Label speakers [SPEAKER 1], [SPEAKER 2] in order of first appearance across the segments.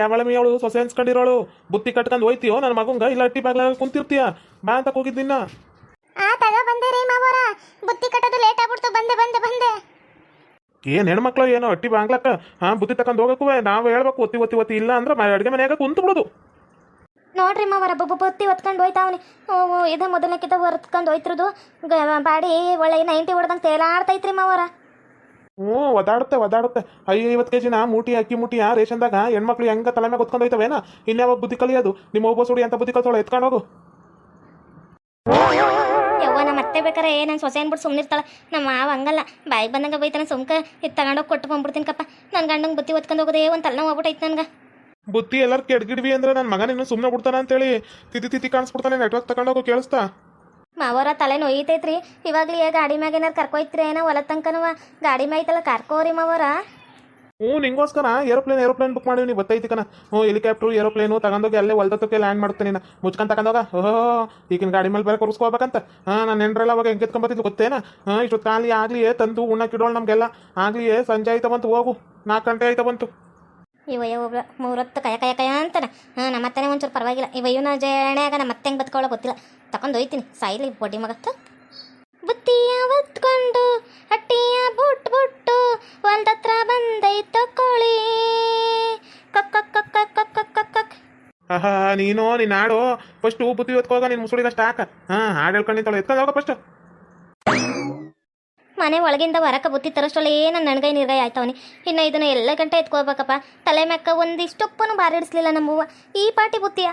[SPEAKER 1] ಯಾವಳ ಅವಳು ಸೊಸೆ ಅನ್ಸ್ಕೊಂಡಿರೋಳು ಬುತ್ತಿ ಕಟ್ಕೊಂಡು ಹೋಯ್ತೀಯೋ ನನ್ನ ಮಗಂಗ ಇಲ್ಲ ಅಟ್ಟಿ ಬಾಗ್ಲ ಕುಂತಿರ್ತೀಯ ಬಾ ಅಂತ ಹೋಗಿದ್ದೀನ
[SPEAKER 2] ಆ ತಗ ಬಂದೆ ರೀ ಮಾವರ ಬುತ್ತಿ ಕಟ್ಟೋದು ಲೇಟ್ ಆಗ್ಬಿಡ್ತು ಬಂದೆ ಬಂದೆ ಬಂದೆ
[SPEAKER 1] ಏನ್ ಹೆಣ್ಮಕ್ಳು ಏನೋ ಅಟ್ಟಿ ಬಾಗ್ಲಕ್ಕ ಬುತ್ತಿ ತಗೊಂಡು ಹೋಗಕ್ಕೂ ನಾವು ಹೇಳ್ಬೇಕು ಒತ್ತಿ ಒತ್ತಿ ಒತ್ತಿ ಇಲ್ಲ ಅಂದ್ರೆ ಅಡುಗೆ ಮನೆಯಾಗ ಕುಂತು ಬಿಡೋದು
[SPEAKER 2] ನೋಡ್ರಿ ಮಾವರ ಬುತ್ತಿ ಹೊತ್ಕೊಂಡು ಹೋಯ್ತಾವನಿ ಇದು ಮೊದಲನೇಕಿತ ಹೊತ್ಕೊಂಡು ಹೋಯ್ತಿರೋದು ಬಾಡಿ ಒಳ್ಳೆ 90 ಹೊಡೆದಂಗೆ ತೇಲಾಡ್ತೈತ್ರಿ ಮಾವರ
[SPEAKER 1] ಹ್ಞೂ ಒದಾಡುತ್ತೆ 50 kg ಮೂಟಿ ಅಕ್ಕಿ ಮೂಟಿಯ ರೇಷನ್ದಾಗ ಹೆಣ್ಮಕ್ಳು ಹೆಂಗ ತಲೆ ಮೇಲೆ ಹೊತ್ಕೊಂಡು ಹೋಯ್ತವೇನ ಇನ್ಯಾವಾಗ ಬುದ್ಧಿ ಕಲಿಯೋದು ನಿಮ್ಮ ಒಬ್ಬ ಸುಡಿ ಅಂತ ಬುದ್ಧಿ ಕಲ್ತೋಳ ಎತ್ಕೊಂಡು ಹೋಗು
[SPEAKER 2] ಯವ್ವ ನಮ್ಮ ಅತ್ತೆ ಬೇಕಾರೆ ನನ್ನ ಸೊಸೆ ಅನ್ಬಿಟ್ಟು ಸುಮ್ಮನಿರ್ತಾಳೆ ನಮ್ಮ ಮಾವ ಹಂಗಲ್ಲ ಬಾಯಿಗೆ ಬಂದಂಗೆ ಬೈತಾನೆ ಸುಮ್ಕ ಇದು ತಗೊಂಡೋಗಿ ಕೊಟ್ಟು ಬಂದ್ಬಿಡ್ತೀನಿ ಕಪ್ಪ ನನ್ನ ಗಂಡಂಗೆ ಬುತ್ತಿ ಹೊತ್ಕೊಂಡು ಹೋಗೋದೇ ಒಂದು ತಲೆನೋವು ಆಗ್ಬಿಟ್ಟೈತೆ ನನಗೆ
[SPEAKER 1] ಬುತ್ತಿ ಎಲ್ಲರೂ ಕೆಡ್ಗಿಡ್ವಿ ಅಂದ್ರೆ ನನ್ನ ಮಗನ ಇನ್ನೂ ಸುಮ್ಮನೆ ಬಿಡ್ತಾನ ಅಂತೇಳಿ ತಿತಿ ಕಾಣಿಸ್ಬಿಡ್ತಾನೆ ನೆಟ್ವರ್ಕ್ ತಗೊಂಡೋಗು ಕೇಳಿಸ್ತಾ
[SPEAKER 2] ಮಾವರ ತಲೆ ನೋಯ್ತೈತ್ರಿ ಇವಾಗಲೇ ಗಾಡಿ ಮ್ಯಾಗ ಏನಾರು ಕರ್ಕೊಯ್ತಿರಿ ಏನೋ ಹೊಲ ತನಕನವ ಗಾಡಿ ಮ್ಯಾಯ್ತಲ್ಲ ಕರ್ಕೋರಿ ಮಾವರ
[SPEAKER 1] ಹ್ಞೂ ನಿಂಗೋಸ್ಕರ ಏರೋಪ್ಲೇನ್ ಬುಕ್ ಮಾಡಿವಿ ನೀವು ಬತ್ತೈತಿ ಕಣ ಹೆಲಿಕಾಪ್ಟರ್ ಏರೋಪ್ಲೇನು ತಗೊಂಡೋಗಿ ಅಲ್ಲೇ ಹೊಲ್ದತ್ತಕ್ಕೆ ಲ್ಯಾಂಡ್ ಮಾಡ್ತೀನಿ ನಾನು ಮುಚ್ಕೊಂಡು ತಗೊಂಡೋಗ ಈಗಿನ ಗಾಡಿ ಮೇಲೆ ಬೇರೆ ಕೊರಿಸ್ಕೋಬೇಕಂತ ನಾನು ನೆಂಡ್ರೆಲ್ಲ ಅವಾಗ ಹೆಂಗೆ ಎತ್ಕೊಂಬತ್ತಿದ್ದು ಗೊತ್ತೇನಾ ಇಷ್ಟೊತ್ತು ಖಾಲಿ ಆಗಲಿಯೇ ತಂದು ಉಣ್ಣಕ್ಕಿಡೋಳು ನಮಗೆಲ್ಲ ಆಗಲಿಯೇ ಸಂಜೆ ಆಯ್ತಾ ಬಂತು ಹೋಗು 4 ಗಂಟೆ ಆಯ್ತಾ ಬಂತು
[SPEAKER 2] ಇವಯ್ಯ ಒಬ್ಳು 3 ಕಯ ಅಂತಾನೆ ನಮ್ಮ ಅತ್ತನೇ ಒಂಚೂರು ಪರವಾಗಿಲ್ಲ ಇವಯ್ಯನ ಜೇಣ್ಯಾಗ ನಮ್ಮ ಅತ್ತೆ ಹೆಂಗೆ ಬತ್ಕೊಳ್ಳೋ ಗೊತ್ತಿಲ್ಲ ತಗೊಂಡು ಹೋಯ್ತೀನಿ ಸಾಯಿಲಿ ಬೊಡ್ಡಿ ಮಗತ್ತು ಬುತ್ತಿಯ ಒತ್ಕೊಂಡು ಹಟ್ಟಿಯ ಬುಟ್ಟು ಹೊಲ್ದತ್ರ ಬಂದೈತ ಕೋಳಿ ಕಕ್
[SPEAKER 1] ನೀನು ನೀನು ಹಾಡು ಫಸ್ಟ್ ಬುತ್ತಿ ಹೊತ್ಕೋಗ ನೀನು ಮುಸುಳಿಗಷ್ಟು ಹಾಕ ಹಾಡು ಹೇಳ್ಕೊಂಡು ನಿಂತಳು ಎತ್ಕೊಂಡು ಹೋಗ ಫಸ್ಟ್
[SPEAKER 2] ಮನೆ ಒಳಗಿಂದ ಹೊರಕ್ಕೆ ಬುತ್ತಿ ತರೋಷ್ಟೊಳ್ಳೆ ನನ್ನ ನನ್ಗೈ ನಿರ್ಗೈ ಆಯ್ತವನಿ ಇನ್ನು ಇದನ್ನು ಎಲ್ಲ ಗಂಟೆ ಎತ್ಕೋಬೇಕಪ್ಪ ತಲೆ ಮೆಕ್ಕ ಒಂದಿಷ್ಟೊಪ್ಪನು ಬಾರಿಡಿಸ್ಲಿಲ್ಲ ನಮ್ಮವ್ವ ಈ ಪಾಟಿ ಬುತ್ತಿಯ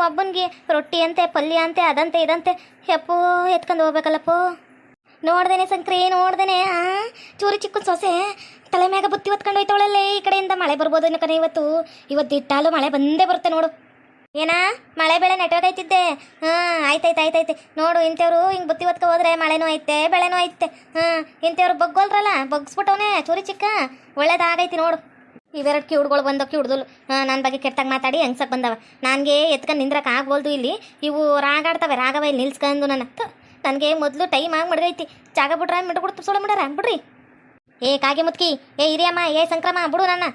[SPEAKER 2] ಒಬ್ಬನಿಗೆ ರೊಟ್ಟಿ ಅಂತೆ ಪಲ್ಯ ಅಂತೆ ಅದಂತೆ ಇದಂತೆ ಯಪ್ಪೋ ಎತ್ಕೊಂಡು ಹೋಗ್ಬೇಕಲ್ಲಪ್ಪೋ ನೋಡ್ದೇನೆ ಸಂಕ್ರಿ ನೋಡ್ದೇನೆ ಚೂರಿ ಚಿಕ್ಕ ಸೊಸೆ ತಲೆ ಮ್ಯಾಗ ಬುತ್ತಿ ಹೊತ್ಕೊಂಡು ಹೋಯ್ತವಳಲ್ಲೇ ಈ ಕಡೆಯಿಂದ ಮಳೆ ಬರ್ಬೋದು ಅನ್ನಕನೆ ಇವತ್ತು ಇಟ್ಟಾಲು ಮಳೆ ಬಂದೇ ಬರುತ್ತೆ ನೋಡು ಏನಾ ಮಳೆ ಬೆಳೆ ನೆಟ್ವರ್ಕ್ ಐತಿದ್ದೆ ಆಯ್ತೈತೆ ನೋಡು ಇಂಥವ್ರು ಹಿಂಗೆ ಬುತ್ತಿ ಹೊತ್ಕೊ ಹೋದ್ರೆ ಮಳೆನೂ ಐತೆ ಬೆಳೆನೂ ಐತೆ ಇಂಥವ್ರು ಬಗ್ಗೋಲ್ರಲ್ಲ ಬಗ್ಸ್ಬಿಟ್ಟವನೇ ಚೂರಿ ಚಿಕ್ಕ ಒಳ್ಳೇದಾಗೈತಿ ನೋಡು ಇವೆರಡು ಕಿವುಡ್ಗಳು ಬಂದೋ ಕಿವುಡ್ದಲು ನನ್ನ ಬಗ್ಗೆ ಕೆಟ್ಟಾಗ ಮಾತಾಡಿ ಹೆಂಗ್ಸಕ್ಕೆ ಬಂದವ ನನಗೆ ಎತ್ಕೊಂಡು ನಿಂದ್ರಕ್ಕೆ ಆಗ್ಬೋಲ್ದು ಇಲ್ಲಿ ಇವು ರಾಗಾಡ್ತವೆ ರಾಗವ ಇಲ್ಲಿ ನಿಲ್ಸ್ಕೊಂಡು ನನಗೆ ಮೊದಲು ಟೈಮ್ ಆಗಿ ಮಡ್ಗೈತಿ ಜಾಗ ಬಿಡ್ರ ಬಿಡ್ಬಿಡ್ತು ಸುಳ ಬಿಡ್ರ ಬಿಡ್ರಿ ಏ ಕಾಗೆ ಮುತ್ಕಿ ಏ ಹಿರಿಯಮ್ಮ ಏ ಸಂಕ್ರಮ ಬಿಡು ನನ್ನ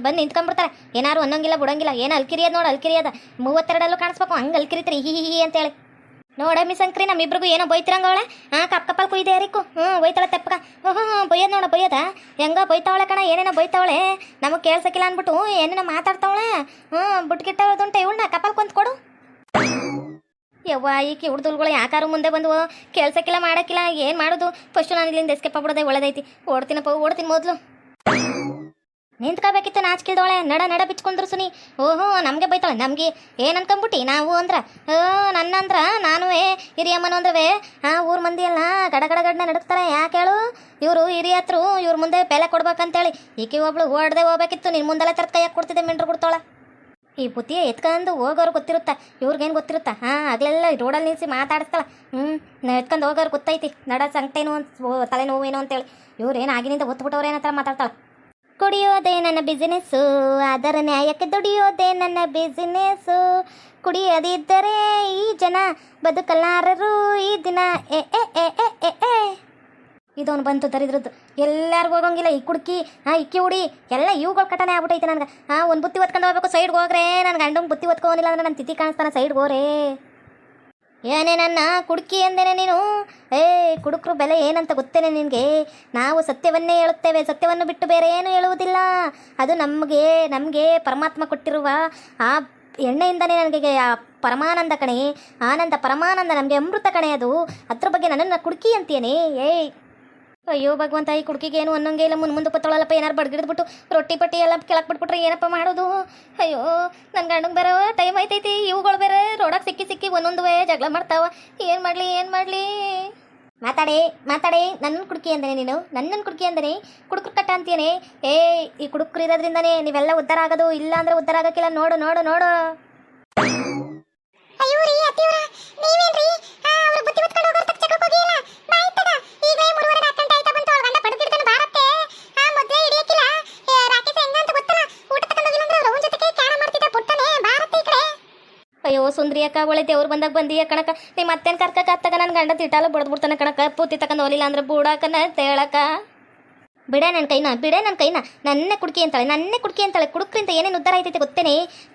[SPEAKER 2] ಬಂದು ನಿಂತ್ಕೊಂಡ್ಬಿಡ್ತಾರೆ ಏನಾರು ಅನ್ನೋಂಗಿಲ್ಲ ಬಿಡೋಂಗಿಲ್ಲ ಏನು ಅಲ್ಕಿರಿಯದ ನೋಡು ಅಲ್ಕಿರಿಯದ 32 ಕಾಣಿಸ್ಬೇಕು ಹಂಗೆ ಅಲ್ಕಿರಿತ್ರಿ ಹಿ ಅಂತೇಳಿ ನೋಡಮ್ಮಿ ಸಂಕ್ರಿ ನಮ್ಮಿಬ್ರಿಗೂ ಏನೋ ಬೈತಿರಂಗವಳೆ ಕಪ್ಪಲ್ ಕುಯ್ದೆ ಯಾರಿಕು ಬೈತಾಳೆ ತೆಪ್ಪಕ ಬೈಯೋದು ನೋಡ ಬೈಯೋದ ಹೆಂಗೋ ಬೈತಾವಳೆ ಕಣ ಏನೇನೋ ಬೈತಾವಳೆ ನಮಗೆ ಕೇಳ್ಸಕ್ಕಿಲ್ಲ ಅಂದ್ಬಿಟ್ಟು ಏನೇನೋ ಮಾತಾಡ್ತಾವಳೆ ಬಿಟ್ಕಿಟ್ಟವಳದುಂಟೆ ಇವಳನ್ನ ಕಪ್ಪಲ್ ಕೊಂತ ಕೊಡು ಯವ್ವ ಈಕಿ ಹುಡ್ದುಲ್ಗಳು ಯಾಕಾರು ಮುಂದೆ ಬಂದು ಕೇಳ್ಸಕ್ಕಿಲ್ಲ ಮಾಡೋಕ್ಕಿಲ್ಲ ಏನು ಮಾಡೋದು ಫಸ್ಟು ನಾನು ಇಲ್ಲಿಂದ ಎಸ್ಕೇಪ್ ಆಗ್ಬಿಡೋದೆ ಒಳ್ಳೇದೈತಿ ಓಡ್ತೀನಿ ಮೊದಲು ನಿಂತ್ಕೋಬೇಕಿತ್ತು ನಾಚಿಕಿಲ್ದವಳೆ ನಡ ಬಿಚ್ಕೊಂಡ್ರು ಸುನಿ ಓಹೋ ನಮಗೆ ಬೈತಾಳೆ ನಮಗೆ ಏನು ಅನ್ಕೊಂಬಿಟ್ಟು ನಾವು ಅಂದ್ರ ನನ್ನಂದ್ರ ನಾನು ಹಿರಿಯಮ್ಮನು ಅಂದ್ರವೇ ಊರ ಮಂದಿ ಎಲ್ಲ ಗಡಗಡಗಡನೆ ನಡುಕ್ತಾರೆ ಯಾಕೆ ಹೇಳು ಇವರು ಹಿರಿಯತ್ರು ಇವ್ರ ಮುಂದೆ ಬೆಲೆ ಕೊಡ್ಬೇಕಂತೇಳಿ ಈಕೆ ಒಬ್ಳು ಓಡದೆ ಹೋಗ್ಬೇಕಿತ್ತು ನಿನ್ನ ಮುಂದೆಲ್ಲ ತರದ ಕೈಯಾಗ ಕೊಡ್ತಿದ್ದೆ ಮೆಂಡ್ರು ಕೊಡ್ತಾಳೆ ಈ ಬುತ್ತಿಯ ಎತ್ಕೊಂಡು ಹೋಗೋರು ಗೊತ್ತಿರುತ್ತಾ ಇವ್ರಿಗೇನು ಗೊತ್ತಿರುತ್ತಾ ಆಗ್ಲೆಲ್ಲ ರೋಡಲ್ಲಿ ನಿಲ್ಲಿಸಿ ಮಾತಾಡಿಸ್ತಾಳ ಎತ್ಕೊಂಡು ಹೋಗೋರು ಗೊತ್ತೈತಿ ನಡ ಸಂಕಟೇನು ಅಂತ ತಲೆನೋವೇನು ಅಂತೇಳಿ ಇವ್ರೇನು ಆಗಿನಿಂದ ಒತ್ಬಿಟ್ಟವ್ರು ಏನಂತ ಮಾತಾಡ್ತಾಳೆ ಕುಡಿಯೋದೇ ನನ್ನ ಬಿಸಿನೆಸ್ಸು ಅದರ ನ್ಯಾಯಕ್ಕೆ ದುಡಿಯೋದೇ ನನ್ನ ಬಿಸಿನೆಸ್ಸು ಕುಡಿಯದಿದ್ದರೆ ಈ ಜನ ಬದುಕಲಾರರು ಈ ದಿನ A A A A A A ಇದೊಂದು ಬಂತು ತರಿದ್ರದ್ದು ಎಲ್ಲರಿಗೂ ಹೋಗಂಗಿಲ್ಲ ಈ ಕುಡ್ಕಿ ಇಕ್ಕಿ ಹುಡಿ ಎಲ್ಲ ಇವುಗಳು ಕಟ್ಟನೆ ಆಗ್ಬಿಟ್ಟೈತೆ ನನಗೆ ಒಂದು ಬುತ್ತಿ ಹೊತ್ಕೊಂಡು ಹೋಗ್ಬೇಕು ಸೈಡ್ಗೆ ಹೋಗ್ರೆ ನನ್ನ ಗಂಡಂಗೆ ಬುತ್ತಿ ಹೊತ್ಕೊಂಡಿಲ್ಲ ಅಂದ್ರೆ ನನ್ನ ತಿಥಿ ಕಾಣಿಸ್ತಾನೆ ಸೈಡ್ಗೆ ಹೋಗ್ರೆ ಏನೇ ನನ್ನ ಕುಡುಕಿ ಅಂದೇನೆ ನೀನು ಕುಡುಕರು ಬೆಲೆ ಏನಂತ ಗೊತ್ತೇನೆ ನಿನಗೆ ನಾವು ಸತ್ಯವನ್ನೇ ಹೇಳುತ್ತೇವೆ ಸತ್ಯವನ್ನು ಬಿಟ್ಟು ಬೇರೆ ಏನು ಹೇಳುವುದಿಲ್ಲ ಅದು ನಮಗೆ ಪರಮಾತ್ಮ ಕೊಟ್ಟಿರುವ ಆ ಎಣ್ಣೆಯಿಂದನೇ ನನಗೆ ಪರಮಾನಂದ ಕಣೆ ಆನಂದ ಪರಮಾನಂದ ನಮಗೆ ಅಮೃತ ಕಣೆ ಅದು ಅದ್ರ ಬಗ್ಗೆ ನನ್ನನ್ನು ಕುಡುಕಿ ಅಂತೀಯೇ ಅಯ್ಯೋ ಭಗವಂತ ಈ ಕುಡುಕಿಗೆ ಏನು ಅನ್ನೋಂಗೆ ಇಲ್ಲ ಮುಂದೆ ಕೂತೊಳಲ್ಲಪ್ಪ ಏನಾರು ಬಡ್ಗಿಡ್ಬಿಟ್ಟು ರೊಟ್ಟಿ ಪಟ್ಟಿ ಎಲ್ಲ ಕೆಳಗೆ ಬಿಟ್ಬಿಟ್ರೆ ಏನಪ್ಪ ಮಾಡೋದು ಅಯ್ಯೋ ನನ್ನ ಗಂಡಂಗೆ ಬೇರೆ ಟೈಮ್ ಐತೈತಿ ಇವುಗಳು ಬೇರೆ ರೋಡಾಗ ಸಿಕ್ಕಿ ಒಂದೊಂದು ಜಗಳ ಮಾಡ್ತಾವ ಏನು ಮಾಡಲಿ ಮಾತಾಡಿ ನನ್ನನ್ನು ಕುಡುಕಿ ಅಂದೇನೆ ನೀನು ನನ್ನನ್ನು ಕುಡುಕಿ ಅಂದೇನೆ ಕುಡುಕ್ರು ಕಟ್ಟ ಅಂತೀಯೇ ಈ ಕುಡುಕ್ರು ಇರೋದ್ರಿಂದನೇ ನೀವೆಲ್ಲ ಉದ್ಧಾರ ಆಗೋದು ಇಲ್ಲ ಅಂದ್ರೆ ಉದ್ಧಾರ ಆಗೋಕ್ಕಿಲ್ಲ ನೋಡು ಅಯ್ಯೋ ರೀ ಅತ್ತಿಯವರ ನೀವೇನ್ರಿ ಅವರು ಬುತ್ತಿ ಹೊತ್ಕೊಂಡು ಹೋಗೋರು ತಕ್ಕ ಚಕಕ್ಕೆ ಹೋಗಿಲ್ಲ ಬಾಯ್ತದ ಈಗ 3:30 ಗಂಟೆ ಆಯ್ತಾ ಬಂತು ಅವಳ ಗಂಡ ಪಡೆದಿರ್ತಾನೆ ಬಾರತ್ತೆ ಮದ್ವೆ ಹಿಡಿಯಕ್ಕಿಲ್ಲ ರಾಕೇಶ ಹೆಂಗ ಅಂತ ಗೊತ್ತಲ್ಲ ಊಟ ತಕೊಂಡು ಹೋಗಿಲ್ಲ ಅಂದ್ರೆ ರೌನ್ ಜೊತೆಗೆ ಕ್ಯಾರ ಮಾಡ್ತಿದ್ದ ಪುಟ್ಟನೆ ಬಾರತ್ತೆ ಈ ಕಡೆ ಅಯ್ಯೋ ಸುಂದ್ರಿ ಅಕ್ಕ ಒಳ್ಳೆ ದೇವ್ರು ಬಂದಾಗ ಬಂದಿಯ ಕಣಕ ನಿಮ್ಮ ಮತ್ತೇನು ಕರ್ಕಕ್ಕ ಅತ್ತಾಗ ನನ್ನ ಗಂಡ ತಿಟ್ಟಾಲು ಬಡ್ದ್ಬಿಡ್ತಾನೆ ಕಣಕ ಪೂತಿ ತಕೊಂಡು ಹೋಗಲಿಲ್ಲ ಅಂದ್ರೆ ಬೂಡಾಕನ ತೇಳಕ ಬಿಡೆ ನನ್ನ ಕೈನ ನನ್ನೇ ಕುಡ್ಕಿ ಅಂತಾಳೆ ಕುಡುಕ್ರಿಂದ ಏನೇನು ಉದ್ದಾರ ಆಯ್ತೈತೆ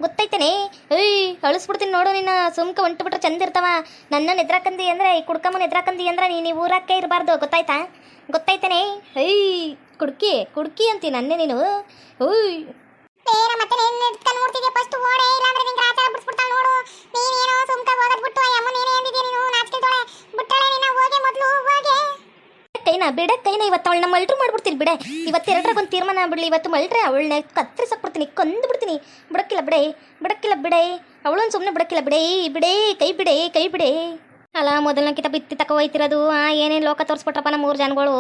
[SPEAKER 2] ಗೊತ್ತೈತೇನೆ ಏಯ್ ಅಳಿಸ್ಬಿಡ್ತೀನಿ ನೋಡು ನಿನ್ನ ಸುಮ್ಕ ಹೊಂಟುಬಿಟ್ರೆ ಚಂದ ಇರ್ತಾವ. ನನ್ನ ಎದ್ರಾಕಂದಿ ಅಂದ್ರೆ ಈ ಕುಡ್ಕಮ್ಮನ ಎದ್ರಾಕಂದಿ ಅಂದ್ರೆ ನೀವು ಊರಕ್ಕೆ ಇರಬಾರ್ದು ಗೊತ್ತಾಯ್ತಾನೆ. ಏಯ್ ಕುಡ್ಕಿ ಅಂತಿ ನನ್ನೇ ನೀನು. ಓಯ್
[SPEAKER 3] ಮತ್ತೆ ನೋಡ್ತಿದ್ದೆ ಫಸ್ಟ್ ಓಡೆ ಇಲ್ಲಾಂದ್ರೆ ನಿಂಗೆ ಆಚಾರ ಬಿಡ್ಸ್ಬಿಡ್ತಾಳೆ ನೋಡು. ನೀನೇನೋ ಸುಮ್ಕ ಹೋಗೋದ್ ಬಿಟ್ಟು ಅಮ್ಮ ನೀನೇ ಅಂದಿದ್ದೆ ನೀನು ನಾಚಿಕೆತೋಳೆ ಬಿಟ್ಟಳೆ ನಿನ್ನ ಹೋಗೆ ಮೊದಲು ಹೋಗೆ
[SPEAKER 2] ಕೈನ ಇವತ್ತು ಅವಳನ್ನ ಮಲ್ಟ್ರು ಮಾಡ್ಬಿಡ್ತೀನಿ ಬಿಡೆ. ಇವತ್ತು ಎರಡರಾಗೊಂದು ತೀರ್ಮಾನ ಬಿಡ್ಲಿ. ಇವತ್ತು ಮಲ್ಟ್ರೆ ಅವಳನ್ನ ಕತ್ತರಿಸಾಕ್ಬಿಡ್ತೀನಿ, ಕೊಂದು ಬಿಡ್ತೀನಿ. ಬಿಡಕ್ಕಿಲ್ಲ ಬಿಡೆ ಅವಳೊಂದು ಸುಮ್ಮನೆ ಬಿಡಕ್ಕಿಲ್ಲ ಬಿಡೆ ಕೈ ಬಿಡೆ ಅಲ್ಲ ಮೊದಲನಕ್ಕಿಂತ ಬಿತ್ತಿ ತಕ ಹೋಯ್ತಿರೋದು. ಏನೇನು ಲೋಕ ತೋರಿಸ್ಬಿಟ್ರಪ್ಪ ನಮ್ಮ 3 ಜನಗಳು.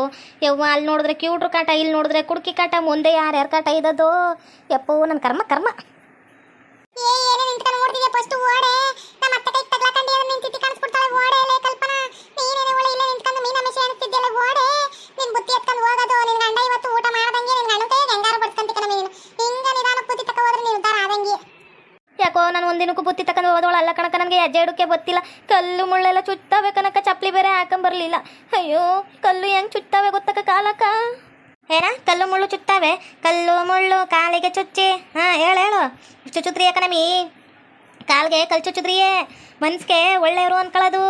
[SPEAKER 2] ಯವ್ವ ಅಲ್ಲಿ ನೋಡಿದ್ರೆ ಕ್ಯೂಟ್ರು ಕಾಟ, ಇಲ್ಲಿ ನೋಡಿದ್ರೆ ಕುಡ್ಕಿ ಕಾಟ, ಮುಂದೆ ಯಾರ್ಯಾರ ಕಾಟ ಇದ್ದದು. ಯಪ್ಪೋ ನನ್ನ ಕರ್ಮ
[SPEAKER 3] ಏನೇ ನಿಂತ್ಕೊಂಡು ನೋಡ್ತಿದ್ದೆ ಫಸ್ಟ್ ಓಡೆ ನಮ್ಮ ಅತ್ತೆ ಕೈ ತಗ್ಲಾಕಂಡಿ ಅದನ್ನ ನಿನ್ ತಿತ್ತಿ ಕಾಣಿಸ್ಬಿಡ್ತಾಳೆ ಓಡೆ ಲೇ ಕಲ್ಪನಾ. ನೀನೇನೆ ಒಳ್ಳೆ ಇಲ್ಲ ನಿಂತ್ಕೊಂಡು ಮೀನಮೇಷ ಅನಿಸ್ತಿದ್ದೆಲ್ಲ ಓಡೆ ನಿನ್ ಬುತ್ತಿ ಎತ್ಕೊಂಡು ಹೋಗೋದು. ನಿನ್ ಗಂಡ ಇವತ್ತು ಊಟ ಮಾಡ್ದಂಗೆ ನಿನ್ ಗಂಡ ಕೈ ಹೆಂಗಾರು ಬಡ್ಸ್ಕೊಂತಿ ಕಣ ನೀನು. ಹಿಂಗ ನಿಧಾನ ಬುತ್ತಿ ತಕ ಹೋದ್ರೆ ನೀನು ಉದ್ದಾರ ಆದಂಗೆ.
[SPEAKER 2] ಯಾಕೋ ನಾನು ಒಂದಿನಕ್ಕೂ ಬುತ್ತಿ ತಕೊಂಡು ಹೋದವಳು ಅಲ್ಲ ಕಣಕ. ನನಗೆ ಹೆಜ್ಜೆ ಇಡೋಕೆ ಗೊತ್ತಿಲ್ಲ. ಕಲ್ಲು ಮುಳ್ಳೆಲ್ಲ ಚುಚ್ತಾವೆ ಕನಕ. ಚಪ್ಪಲಿ ಬೇರೆ ಹಾಕೊಂಬರ್ಲಿಲ್ಲ. ಅಯ್ಯೋ ಕಲ್ಲು ಹೆಂಗೆ ಚುಚ್ತಾವೆ ಗೊತ್ತಕ್ಕ ಕಾಲಕ್ಕ. ಏನ ಕಲ್ಲು ಮುಳ್ಳು ಕಾಲಿಗೆ ಚುಚ್ಚಿ ಹೇಳು ಚುಚ್ಚುದ್ರಿಯೇ ಕಣಮಿ. ಕಾಲ್ಗೆ ಕಲ್ ಚುಚ್ಚುದ್ರಿಯೇ ಮನ್ಸ್ಗೆ ಒಳ್ಳೆಯವರು ಅನ್ಕೊಳ್ಳೋದು.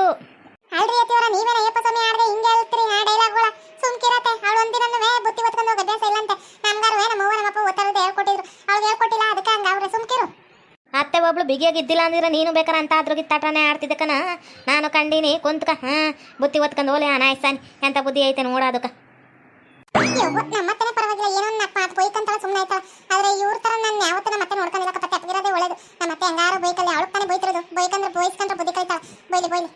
[SPEAKER 3] ಅಲ್ರಿ ಅತ್ತಿಯವರ ನೀವೇನ ಅಯ್ಯಪ್ಪ ಸ್ವಾಮಿ ಆಡ್ದೆ ಹಿಂಗೆ ಹೇಳ್ತೀರಿ ಆ ಡೈಲಾಗ್ಗಳ ಸುಮ್ಕಿರತ್ತೆ. ಅವಳು ಒಂದಿನೂ ಬುತ್ತಿ ಒತ್ಕೊಂಡು ಹೋಗೋ ಅಭ್ಯಾಸ ಇಲ್ಲಂತೆ. ನಮ್ಗಾರು ನಮ್ಮವ್ವ ನಮ್ಮಪ್ಪ ಓದ್ತಾರದು ಹೇಳ್ಕೊಟ್ಟಿದ್ರು. ಅವ್ಳಿಗೆ ಹೇಳ್ಕೊಟ್ಟಿಲ್ಲ ಅದಕ್ಕೆ ಹಂಗೆ ಅವ್ರೆ ಸುಮ್ಕಿರು.
[SPEAKER 2] ಅತ್ತೆ ಒಬ್ಳು ಬಿಗಿಯಾಗಿದ್ದಿಲ್ಲ ಅಂದ್ರೆ ನೀನು ಬೇಕಾರ ಅಂತ ಅದ್ರ ಗಿತ್ತಾಟನೇ ಆಡ್ತಿದ್ದೆ ಕಣ. ನಾನು ಕಂಡೀನಿ ಕುಂತ್ಕ ಬುತ್ತಿ ಒತ್ಕೊಂಡು ಓಲೆ ನಾಯ್ಸಾನಿ ಎಂತ ಬುದ್ಧಿ ಐತೆ ನೋಡೋದಕ್ಕೆ.
[SPEAKER 3] ನಮ್ಮತ್ತನೇ ಪರವಾಗಿಲ್ಲ ಏನೋ ಒಂದು ಮಾತು ಬೈಕಂತಾಳೆ ಸುಮ್ಮನೆ ಆಯ್ತಾಳ. ಆದ್ರೆ ಇವ್ರ ತರ ನಾನು ಯಾವತ್ತೂ ನಮ್ಮ ಮತ್ತೆ ನೋಡ್ಕೊಂಡಿಲ್ಲ ಕಪ್ಪ. ತೆಪ್ಪಗಿರೋದೇ ಒಳ್ಳೇದು. ನಮ್ಮ ಮತ್ತೆ ಹೆಂಗಾರು ಬೈಕಲ್ಲಿ ಅವಳು ತಾನೇ ಬೈತಿರೋದು. ಬೈಕಂದ್ರೆ ಬೈಸ್ಕೊಂಡ್ರೆ ಬುದ್ಧಿ ಕಲಿತಾಳ. ಬೈಲಿ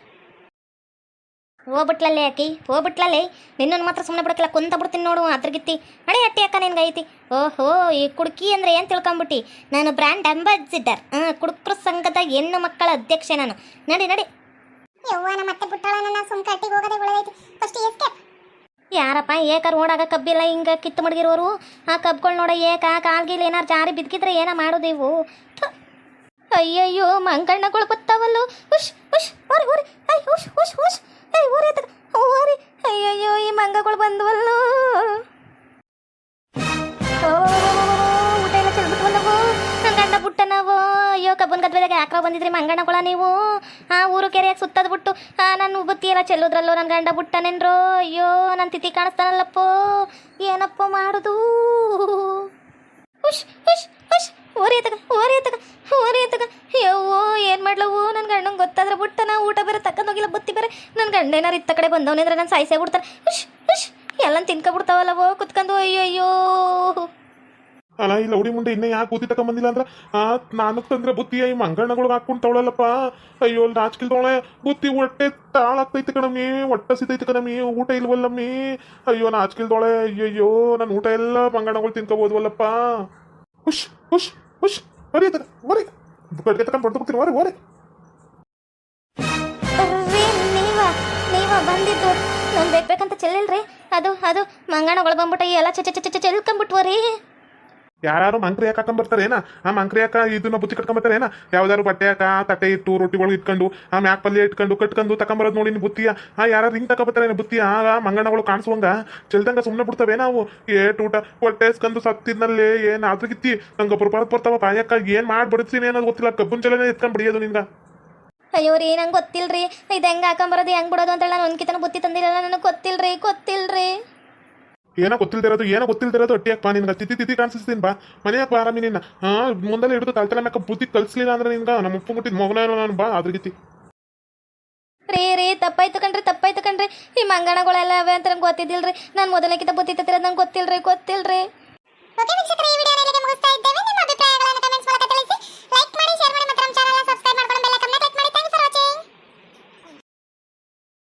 [SPEAKER 2] ಹೋಗ್ಬಿಟ್ಲಲ್ಲಿ ನಿನ್ನನ್ನು ಮಾತ್ರ ಸುಮ್ಮನೆ ಬಿಡಕ್ಕಿಲ್ಲ. ಕುಂತ ಬಿಡ್ತೀನಿ ನೋಡು ಅದ್ರಗಿತ್ತಿ. ನಡೆ ಅಟ್ಟಿ ಅಕ್ಕ ನಿನ್ಗೆ ಐತಿ. ಓಹೋ ಈ ಕುಡ್ಕಿ ಅಂದರೆ ಏನು ತಿಳ್ಕೊಂಬಿಟ್ಟು. ನಾನು ಬ್ರ್ಯಾಂಡ್ ಅಂಬಾಸಿಡರ್ ಕುಡುಕ್ರ ಸಂಘದ ಹೆಣ್ಣು ಮಕ್ಕಳ ಅಧ್ಯಕ್ಷೆ ನಾನು. ನಡಿ
[SPEAKER 3] ಯವ್ವ ನಮ್ಮ ಮತ್ತೆ ಬಿಟ್ಟಾಳ. ನನ್ನ ಸುಮ್ಕ ಅಟ್ಟಿಗೆ ಹೋಗೋದೇ ಒಳ್ಳೇದೈತಿ. First escape.
[SPEAKER 2] ಯಾರಪ್ಪ ಏಕರ್ ನೋಡಾಗ ಕಬ್ಬಿಲ್ಲ ಹಿಂಗೆ ಕಿತ್ತು ಮಡಗಿರೋರು. ಆ ಕಬ್ಗಳು ನೋಡ ಕಾಲ್ಗಿಲ್ ಏನಾರು ಜಾರಿ ಬಿದ್ಕಿದ್ರೆ ಏನೋ ಮಾಡೋದೇವು. ಅಯ್ಯಯ್ಯೋ ಮಂಗಣ್ಣಗಳು ಬತ್ತಾವಲ್ಲೋ. ಓರಿ ಅಯ್ಯಯ್ಯೋ ಈ ಮಂಗಗಳು ಬಂದವಲ್ಲೋ. ಊಟ ಎಲ್ಲ ಚೆಲ್ಬಿಟ್ವಲ್ಲವೋ. ನನ್ನ ಗಂಡ ಬುಟ್ಟ ನಾವು. ಅಯ್ಯೋ ಕಬ್ಬನ್ ಗದ್ವೆದಾಗ ಯಾಕ್ರ ಬಂದಿದ್ರಿ ಮಂಗಣ್ಣಗಳ ನೀವು. ಊರು ಕೆರೆಯಾಗ ಸುತ್ತದ್ ಬಿಟ್ಟು ನನ್ನ ಬುತ್ತಿ ಎಲ್ಲ ಚೆಲ್ಲುದ್ರಲ್ಲೋ. ನನ್ನ ಗಂಡ ಬುಟ್ಟನೆನ್ರೋ. ಅಯ್ಯೋ ನನ್ನ ತಿಥಿ ಕಾಣಿಸ್ತಾನಲ್ಲಪ್ಪೋ. ಏನಪ್ಪ ಮಾಡುದು. ಓರಿ ಎತ್ತಗ ಯವ್ವೋ ಏನು ಮಾಡ್ಲವು. ನನ್ನ ಗಂಡಂಗೆ ಗೊತ್ತಾದ್ರೆ ಬುಟ್ಟನ ಊಟ ಬೇರೆ ತಕ್ಕಂದೋಗಿಲ್ಲ ಬುತ್ತಿ ಬೇರೆ. ನನ್ನ ಗಂಡ ಏನಾರು ಇತ್ತ ಕಡೆ ಬಂದವನೇ ಅಂದ್ರೆ ನಾನು ಸಾಯಿಸೇ ಬಿಡ್ತಾನೆ. ಎಲ್ಲ ತಿನ್ಕೊಬಿಡ್ತಾವಲ್ಲವೋ ಕುತ್ಕೊಂಡು. ಅಯ್ಯಯ್ಯೋ
[SPEAKER 1] ಅಲ್ಲ ಈ ಲೌಡಿ ಮುಂಡೆ ಇನ್ನೇ ಯಾಕೆ ಬುತ್ತಿ ತಗೊಂಬಂದಿಲ್ಲ ಅಂದ್ರೆ ನಾನಕ್ ತಂದ್ರೆ ಬುತ್ತಿ ಈ ಮಂಗಣ್ಣಗಳಿಗೆ ಹಾಕೊಂಡು ತಗೊಳಲ್ಲಪ್ಪ. ಅಯ್ಯೋ ನಾಚ್ಕಿಲ್ದವಳೆ ಬುತ್ತಿ ಹೊಟ್ಟೆ ತಾಳಾಗ್ತೈತೆ ಕಣಮ್ಮಿ. ಹೊಟ್ಟೆ ಸಿತೈತೆ ಕಣಮ್ಮಿ. ಊಟ ಇಲ್ವಲ್ಲಮ್ಮಿ. ಅಯ್ಯೋ ನಾಚ್ಕಿಲ್ದವಳೆ. ಅಯ್ಯಯ್ಯೋ ನನ್ನ ಊಟ ಎಲ್ಲ ಮಂಗಣ್ಣಗಳು ತಿನ್ಕೋಬೋದ್ವಲ್ಲಪ್ಪ. ಹೊರಿ ಕಟ್ಗೆ ತಗೊಂಡು ಬಡ್ದು ಬಿಡ್ತೀನಿ. ಹೊರೆ
[SPEAKER 2] ನೀವ ಬಂದಿದ್ದು ನಾನು ಬೇಕಂತ ಚೆಲ್ಲಿಲ್ರಿ. ಅದು ಮಂಗಣ್ಣಗಳು ಬಂದ್ಬಿಟ್ಟು ಎಲ್ಲ ಚೆಲ್ಕೊಂಬಿಟ್ವರಿ.
[SPEAKER 1] ಯಾರು ಮಂಕ್ರಿ ಯಾಕೆ ಹಾಕೊಂಬರ್ತಾರೇನ? ಮಂಕ್ರಿ ಯಾಕ ಇದನ್ನ ಬುತ್ತಿ ಕಟ್ಕೊಂಬರ್ತಾರೇನ? ಯಾವ್ದಾದ್ರು ಬಟ್ಟೆ ಯಾಕ ತಟ್ಟೆ ಇಟ್ಟು ರೊಟ್ಟಿಗಳು ಇಟ್ಕೊಂಡು ಮ್ಯಾಕ್ ಪಲ್ಯ ಇಟ್ಕೊಂಡು ಕಟ್ಕೊಂಡು ತಕೊಂಬರೋದು ನೋಡಿ ಬುತ್ತಿಯ. ಯಾರು ಹಿಂಗೆ ತಗೋಬರ್ತಾರೇನ ಬುತ್ತಿಯ? ಮಂಗಣ್ಣಗಳು ಕಾಣಿಸುವಂಗ ಚೆಲ್ದಂಗ ಸುಮ್ಮನೆ ಬಿಡ್ತವೆ. ನಾವು ಊಟ ಹೊಟ್ಟೆ ಎಸ್ಕೊಂಡು ಸತ್ತಿದ್ನಲ್ಲಿ ಏನು ಅದ್ರಗಿತ್ತಿ ನಂಗೆ ಬರ್ತಾವ ಪಾಯಕ್ಕ ಏನು ಮಾಡ್ಬಿಡ್ತೀನಿ ಅನ್ನೋದು ಗೊತ್ತಿಲ್ಲ. ಕಬ್ಬನ್ ಚೆಲ್ಲನೆ ಎತ್ಕೊಂಡು ಬಿಡಿಯೋದು ನಿಂಗ.
[SPEAKER 2] ಅಯ್ಯೋ ರೀ ನಂಗೆ ಗೊತ್ತಿಲ್ರಿ ಇದು ಹೆಂಗೆ ಹಾಕೊಂಬರೋದು ಹೆಂಗೆ ಬಿಡೋದು ಅಂತೇಳಿ. ನಾನು ಒಂದ್ಕಿತನ ಬುತ್ತಿ ತಂದಿರಲ್ಲ. ನನಗೆ ಗೊತ್ತಿಲ್ರಿ.
[SPEAKER 1] ಏನೋ ಗೊತ್ತಿಲ್ದಿರೋದು ಅಟ್ಟಿಯಾಕ ಬಾ. ನಿನ್ಗೆ ತಿತ್ತಿ ಕಾಣಿಸ್ತೀನಿ ಬಾ. ಮನೆಯಾಗ ಬಾ ಆರಾಮಿ. ನಿನ್ನ ಮುಂದೆಲ್ಲ ಹಿಡಿದು ತಲ್ತಲ ಮ್ಯಾಕ ಬುತ್ತಿ ಕಲ್ಸ್ಲಿಲ್ಲ ಅಂದ್ರೆ ನಿನ್ಗೆ ನಮ್ಮ ಉಪ್ಪು ಮುಟ್ಟಿದ ಮಗನ ನಾನು ಬಾ ಅದ್ರಗಿತ್ತಿ.
[SPEAKER 2] ರೀ ತಪ್ಪಾಯ್ತು ಕಣ್ರಿ. ಈ ಮಂಗಣಗಳೆಲ್ಲ ಅವೆ ಅಂತ ನಂಗೆ ಗೊತ್ತಿದ್ದಿಲ್ರಿ. ನಾನು ಮೊದಲಕ್ಕಿಂತ ಬುತ್ತಿ ತತ್ತಿರೋದು ನಂಗೆ ಗೊತ್ತಿಲ್ರಿ.
[SPEAKER 3] ಓಕೆ ವೀಕ್ಷಕರೇ ಈ ವಿಡಿಯೋನಲ್ಲಿ